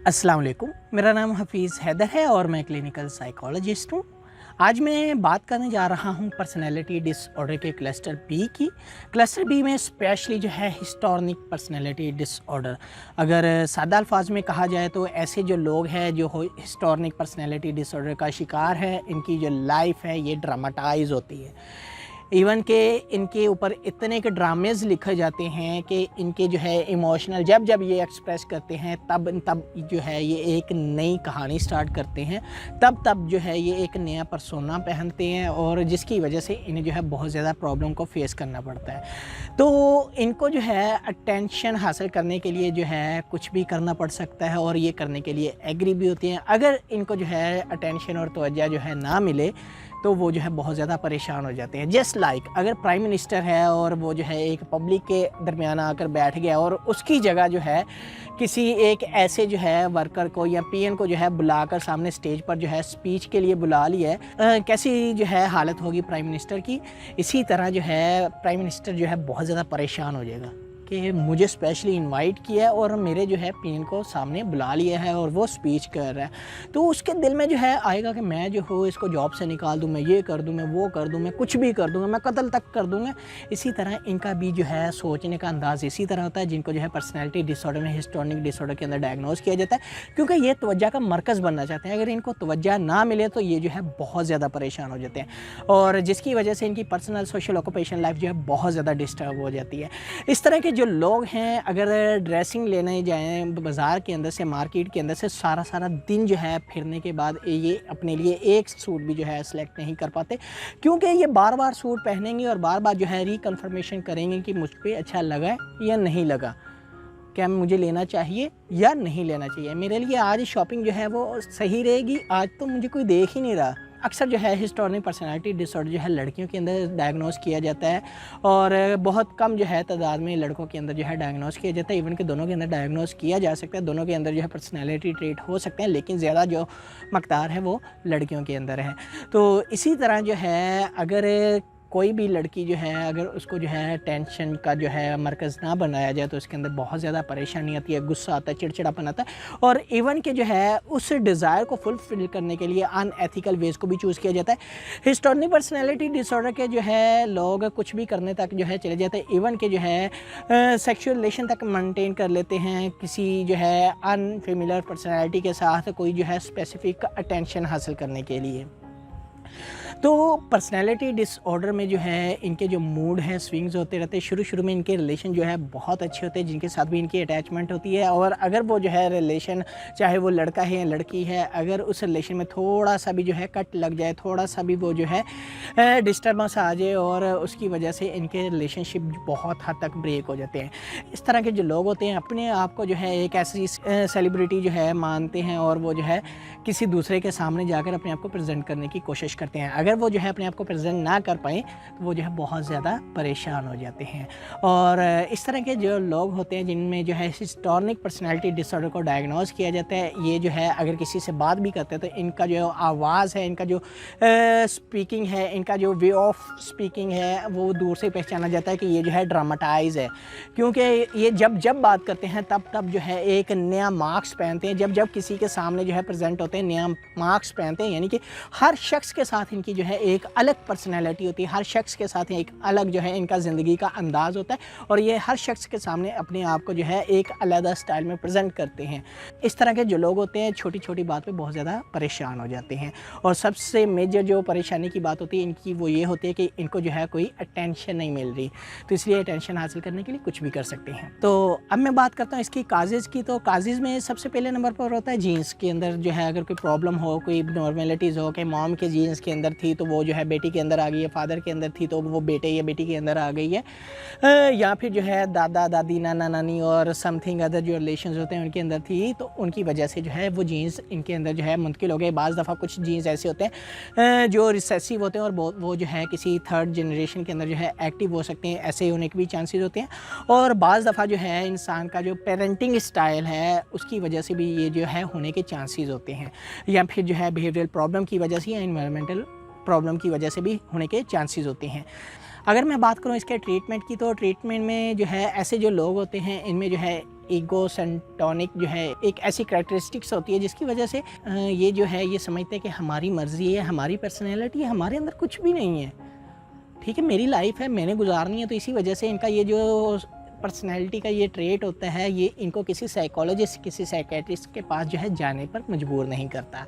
अस्सलाम वालेकुम। मेरा नाम हफीज़ हैदर है और मैं क्लिनिकल साइकोलॉजिस्ट हूँ। आज मैं बात करने जा रहा हूँ पर्सनैलिटी डिसऑर्डर के क्लस्टर बी की। क्लस्टर बी में स्पेशली जो है हिस्टोनिक पर्सनैलिटी डिसऑर्डर। अगर सादा अल्फाज में कहा जाए तो ऐसे जो लोग हैं जो हिस्टोनिक पर्सनैलिटी डिसऑर्डर का शिकार है, इनकी जो लाइफ है ये ड्रामाटाइज होती है। इवन के इनके ऊपर इतने के ड्रामेज़ लिखे जाते हैं कि इनके जो है इमोशनल जब जब ये एक्सप्रेस करते हैं तब जो है ये एक नई कहानी स्टार्ट करते हैं, तब जो है ये एक नया पर्सोना पहनते हैं और जिसकी वजह से इन्हें जो है बहुत ज़्यादा प्रॉब्लम को फेस करना पड़ता है। तो इनको जो है अटेंशन हासिल करने के लिए जो है कुछ भी करना पड़ सकता है और ये करने के लिए एग्री भी होती हैं। अगर इनको जो है अटेंशन और तवज्जो जो है ना मिले तो वो जो है बहुत ज़्यादा परेशान हो जाते हैं। जस्ट लाइक अगर प्राइम मिनिस्टर है और वो जो है एक पब्लिक के दरमियान आकर बैठ गया और उसकी जगह जो है किसी एक ऐसे जो है वर्कर को या पीएन को जो है बुलाकर सामने स्टेज पर जो है स्पीच के लिए बुला लिया है, कैसी जो है हालत होगी प्राइम मिनिस्टर की। इसी तरह जो है प्राइम मिनिस्टर जो है बहुत ज़्यादा परेशान हो जाएगा कि मुझे स्पेशली इनवाइट किया है और मेरे जो है पीएन को सामने बुला लिया है और वो स्पीच कर रहा है। तो उसके दिल में जो है आएगा कि मैं जो हूँ इसको जॉब से निकाल दूँ, मैं ये कर दूँ, मैं वो कर दूँ, मैं कुछ भी कर दूँगा, मैं कत्ल तक कर दूँगा। इसी तरह इनका भी जो है सोचने का अंदाज़ इसी तरह होता है, जिनको जो है पर्सनैलिटी डिसऑर्डर में हिस्टोनिक डिसऑर्डर के अंदर डायग्नोज किया जाता है, क्योंकि ये तवज्जो का मरकज़ बनना चाहते हैं। अगर इनको तवज्जो ना मिले तो ये जो है बहुत ज़्यादा परेशान हो जाते हैं और जिसकी वजह से इनकी पर्सनल सोशल ऑक्यूपेशन लाइफ जो है बहुत ज़्यादा डिस्टर्ब हो जाती है। इस तरह के जो लोग हैं अगर ड्रेसिंग लेने जाएं बाज़ार के अंदर से, मार्केट के अंदर से, सारा दिन जो है फिरने के बाद ये अपने लिए एक सूट भी जो है सेलेक्ट नहीं कर पाते, क्योंकि ये बार बार सूट पहनेंगे और बार बार जो है रिकन्फर्मेशन करेंगे कि मुझ पर अच्छा लगा या नहीं लगा, क्या मुझे लेना चाहिए या नहीं लेना चाहिए, मेरे लिए आज शॉपिंग जो है वो सही रहेगी, आज तो मुझे कोई देख ही नहीं रहा। अक्सर जो है हिस्टोनिक पर्सनैलिटी डिसऑर्डर जो है लड़कियों के अंदर डायग्नोस किया जाता है और बहुत कम जो है तादाद में लड़कों के अंदर जो है डायग्नोस किया जाता है। इवन कि दोनों के अंदर डायग्नोस किया जा सकता है, दोनों के अंदर जो है पर्सनैलिटी ट्रेट हो सकते हैं, लेकिन ज़्यादा जो मकदार है वो लड़कियों के अंदर है। तो इसी तरह जो है अगर कोई भी लड़की जो है अगर उसको जो है टेंशन का जो है मरकज़ ना बनाया जाए तो उसके अंदर बहुत ज़्यादा परेशानी आती है, गुस्सा आता है, चिड़चिड़ापन आता है और इवन के जो है उस डिज़ायर को फुलफ़िल करने के लिए अनएथिकल वेज़ को भी चूज़ किया जाता है। हिस्टोनिक पर्सनैलिटी डिसऑर्डर के जो है लोग कुछ भी करने तक जो है चले जाते हैं, इवन के जो है सेक्सुअल रिलेशन तक मेंटेन कर लेते हैं किसी जो है अनफेमिलियर पर्सनैलिटी के साथ, कोई जो है स्पेसिफिक अटेंशन हासिल करने के लिए। तो पर्सनैलिटी डिसऑर्डर में जो है इनके जो मूड हैं स्विंग्स होते रहते हैं। शुरू में इनके रिलेशन जो है बहुत अच्छे होते हैं, जिनके साथ भी इनकी अटैचमेंट होती है और अगर वो जो है रिलेशन चाहे वो लड़का है या लड़की है, अगर उस रिलेशन में थोड़ा सा भी जो है कट लग जाए, थोड़ा सा भी वो जो है डिस्टर्बेंस आ जाए और उसकी वजह से इनके रिलेशनशिप बहुत हद तक ब्रेक हो जाते हैं। इस तरह के जो लोग होते हैं अपने आप को जो है एक ऐसी सेलिब्रिटी जो है मानते हैं और वो जो है किसी दूसरे के सामने जाकर अपने आप को प्रेजेंट करने की कोशिश करते हैं। अगर वो जो है अपने आप को प्रेजेंट ना कर पाएँ तो वो जो है बहुत ज़्यादा परेशान हो जाते हैं। और इस तरह के जो लोग होते हैं जिनमें जो है हिस्टोनिक पर्सनैलिटी डिसऑर्डर को डायग्नोज किया जाता है, ये जो है अगर किसी से बात भी करते हैं तो इनका जो आवाज़ है, इनका जो स्पीकिंग है, इनका जो वे ऑफ स्पीकिंग है वो दूर से पहचाना जाता है कि ये जो है ड्रामाटाइज है, क्योंकि ये जब बात करते हैं तब जो है एक नया मार्क्स पहनते हैं। जब किसी के सामने जो है प्रेजेंट होते हैं नया मार्क्स पहनते हैं, यानी कि हर शख्स के साथ इनकी जो है एक अलग पर्सनैलिटी होती है, हर शख्स के साथ एक अलग जो है इनका ज़िंदगी का अंदाज़ होता है और ये हर शख्स के सामने अपने आप को जो है एक अलग स्टाइल में प्रेजेंट करते हैं। इस तरह के जो लोग होते हैं छोटी छोटी बात पे बहुत ज़्यादा परेशान हो जाते हैं और सबसे मेजर जो परेशानी की बात होती है इनकी वो ये होती है कि इनको जो है कोई अटेंशन नहीं मिल रही, तो इसलिए अटेंशन हासिल करने के लिए कुछ भी कर सकते हैं। तो अब मैं बात करता हूँ इसकी काजेज़ की। तो काजेज़ में सबसे पहले नंबर पर होता है जीन्स के अंदर जो है अगर कोई प्रॉब्लम हो, कोई नॉर्मेलिटीज़ हो कि मॉम के जीन्स के अंदर थी तो वो जो है बेटी के अंदर आ गई है, फादर के अंदर थी तो वो बेटे या बेटी के अंदर आ गई है, या फिर जो है दादा दादी नाना नानी और समथिंग अदर जो रिलेशंस होते हैं उनके अंदर थी, तो उनकी वजह से जो है वो जीन्स इनके अंदर जो है मुंतकिल हो गए। बाज़ दफ़ा कुछ जीन्स ऐसे होते हैं जो रिसेसिव होते हैं और वो जो है किसी थर्ड जनरेशन के अंदर जो है एक्टिव हो सकते हैं, ऐसे होने के भी चांसेस होते हैं। और बाज़ दफ़ा जो है इंसान का जो पेरेंटिंग स्टाइल है उसकी वजह से भी ये जो है होने के चांसेस होते हैं, या फिर जो है बिहेवियरल प्रॉब्लम की वजह से या एनवायरमेंटल प्रॉब्लम की वजह से भी होने के चांसेस होते हैं। अगर मैं बात करूँ इसके ट्रीटमेंट की, तो ट्रीटमेंट में जो है ऐसे जो लोग होते हैं इनमें जो है ईगोसेंट्रिक जो है एक ऐसी कैरेक्टरिस्टिक्स होती है जिसकी वजह से ये जो है ये समझते हैं कि हमारी मर्ज़ी है, हमारी पर्सनैलिटी है, हमारे अंदर कुछ भी नहीं है। ठीक है, मेरी लाइफ है, मैंने गुजारनी है, तो इसी वजह से इनका ये जो पर्सनैलिटी का ये ट्रेट होता है ये इनको किसी साइकोलॉजिस्ट, किसी साइकेट्रिस्ट के पास जो है जाने पर मजबूर नहीं करता।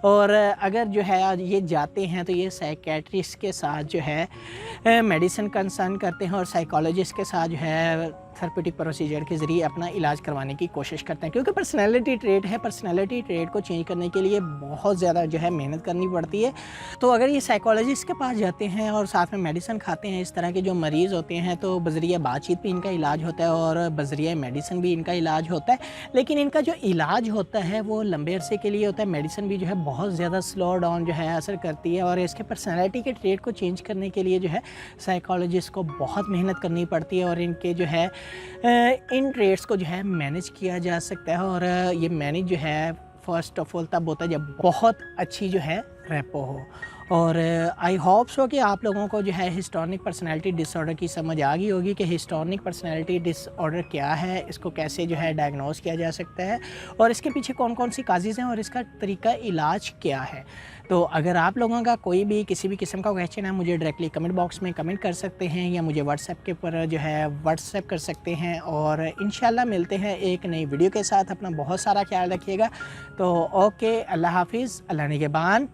और अगर जो है ये जाते हैं तो ये साइकेट्रिस्ट के साथ जो है मेडिसिन कंसल्ट करते हैं और साइकोलॉजिस्ट के साथ जो है थेरेप्यूटिक प्रोसीजर के ज़रिए अपना इलाज करवाने की कोशिश करते हैं, क्योंकि पर्सनैलिटी ट्रेट है, पर्सनैलिटी ट्रेट को चेंज करने के लिए बहुत ज़्यादा जो है मेहनत करनी पड़ती है। तो अगर ये साइकोलॉजिस्ट के पास जाते हैं और साथ में मेडिसिन खाते हैं, इस तरह के जो मरीज़ होते हैं, तो बज़रिया बातचीत भी इनका इलाज होता है और बज़रिया मेडिसिन भी इनका इलाज होता है। लेकिन इनका जो इलाज होता है वो लंबे अरसे के लिए होता है। मेडिसिन भी जो है बहुत ज़्यादा स्लो डाउन जो है असर करती है और इसके पर्सनैलिटी के ट्रेट को चेंज करने के लिए जो है साइकोलॉजिस्ट को बहुत मेहनत करनी पड़ती है और इनके जो है इन ट्रेड्स को जो है मैनेज किया जा सकता है। और ये मैनेज जो है फ़र्स्ट ऑफ ऑल तब होता है जब बहुत अच्छी जो है रेपो हो। और आई होप सो कि आप लोगों को जो है हिस्टोनिक पर्सनैलिटी डिसऑर्डर की समझ आ गई होगी कि हिस्टोनिक पर्सनैलिटी डिसऑर्डर क्या है, इसको कैसे जो है डायग्नोस किया जा सकता है और इसके पीछे कौन कौन सी काजेज़ हैं और इसका तरीका इलाज क्या है। तो अगर आप लोगों का कोई भी किसी भी किस्म का क्वेश्चन है, मुझे डायरेक्टली कमेंट बॉक्स में कमेंट कर सकते हैं या मुझे व्हाट्सएप के ऊपर जो है व्हाट्सएप कर सकते हैं। और इंशाल्लाह मिलते हैं एक नई वीडियो के साथ। अपना बहुत सारा ख्याल रखिएगा। तो ओके, अल्लाह हाफिज़, अल्लाह निगहबान।